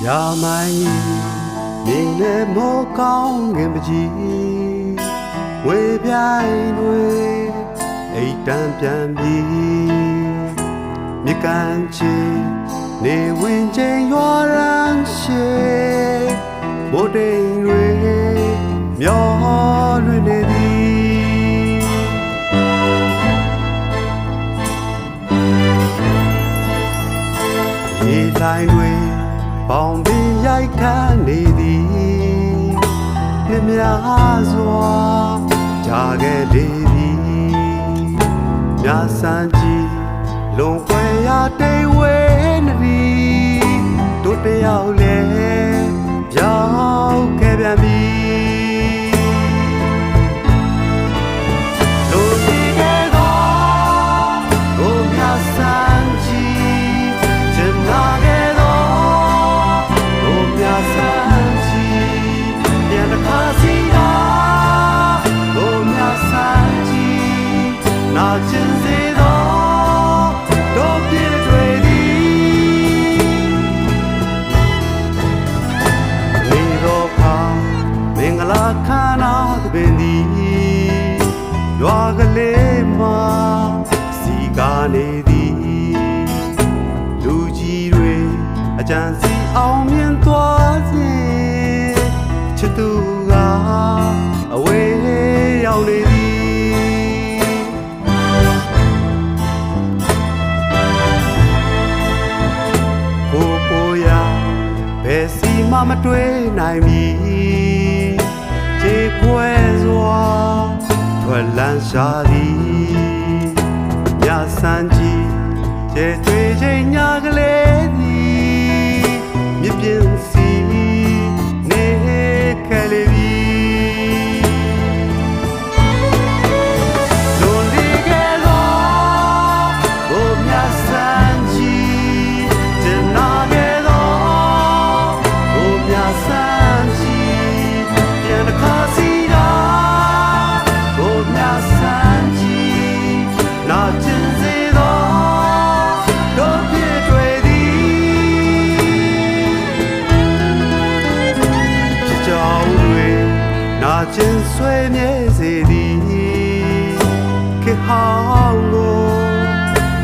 ရာမိုင်းနေနဲ့မောကောင်းငင်ပကြီးဝေပြိုင်တွေအိတ်တန်းပြန်ပြီးမြကန်ချီနေဝင်ချင်းရွာရန်ရှိဘိုးတိန်တွေမျောလွင်နေသည်ရေတိုင်းတွေပေါင်ပြီးရိုက်ခတ်နေသည်နှစ်များစွာကြာခဲ့လေသည်မြတ်စံကြီးလွန်ခွဲရတိတ်ဝဲနေသည်တို့တယောက်လဲရောက်ခဲ့ပြန်ပြီခန္ဓာပင်သည်ရွာကလေးမှာစီကားနေသည်လူကြီးတွေအကြံစီအောင်မြင်သွားစေချစ်သူကအဝေးရောက်နေသည်ကိုရာဘယ်စီမှမတွေ့နိုင်မီခြေခွဲစွာထွက်လန်းရှာသည်ညစံကြီးခြေတွေ့ချိန်ညကလေးသည်မြပြင်းစီနေခဲ့လေပြီလွန်လေခဲ့သောဘုမြစံကြီးတနာခဲ့သောဘုမြစံကြီးပြန်တစ်ခါစီတာဘုမြစံကြီးနာကျင်စေသောတို့ပြည့်တွေ့သည်ဖြစ်ကြောင်းတွေနာကျင်ဆွေမြဲစေသည်ခေဟောင်းကို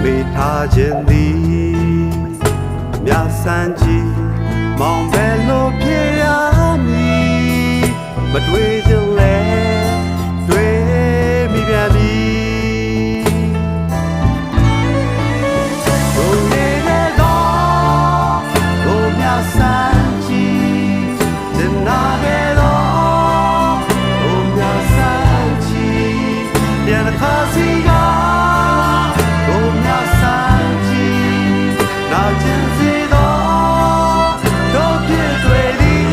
မေ့ထားခြင်းသည်မြတ်စံကြီးမောင်ပဲလို့ဖြစ်ရမည်မတွေ့ခြင်းလဲတွေ့မိပြန်ပြီဘုံနေတဲ့သောဘုံမြတ်စံကြီးဇနာခဲ့သောဘုံမြတ်စံကြီးပြန်တစ်ခါစီကဘုံမြတ်စံကြီးနာကျင်စေသောတို့ပြည့်တွေ့သည်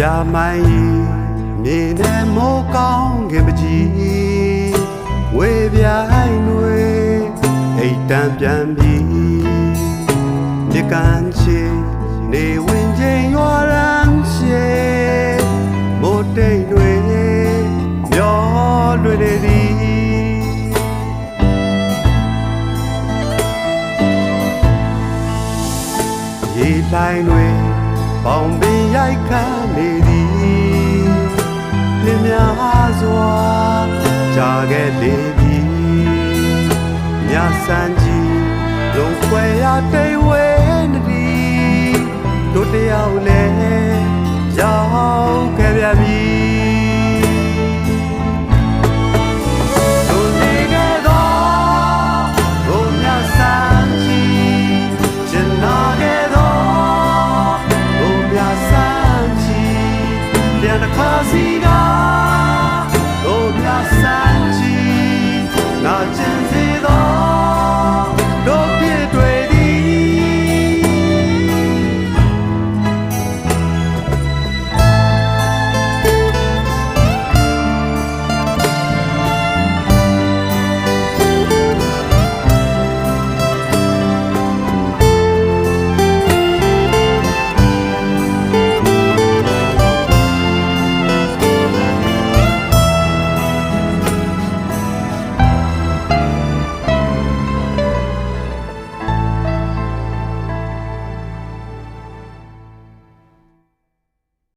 ရာမိုင်းမြေနဲ့မိုးကောင်းခင်ပကြီးဝေပြိုင်တွေအိတ်တန်းပြန်ပြီးမြကန်ချီနေဝင်ချင်းရွာရန်ရှိမိုးတိတ်တွေမျောလွင်နေသည်ရေတိုင်းတွေပေါင်ပြီးရိုက်ခတ်နေသည်နှင်းများစွာကြာခဲ့လေပြီမြတ်စံကြီးလုံခွဲရတိတ်ဝဲနေသည်တို့တယောက်လဲရောက်ခဲ့ပြန်ပြီ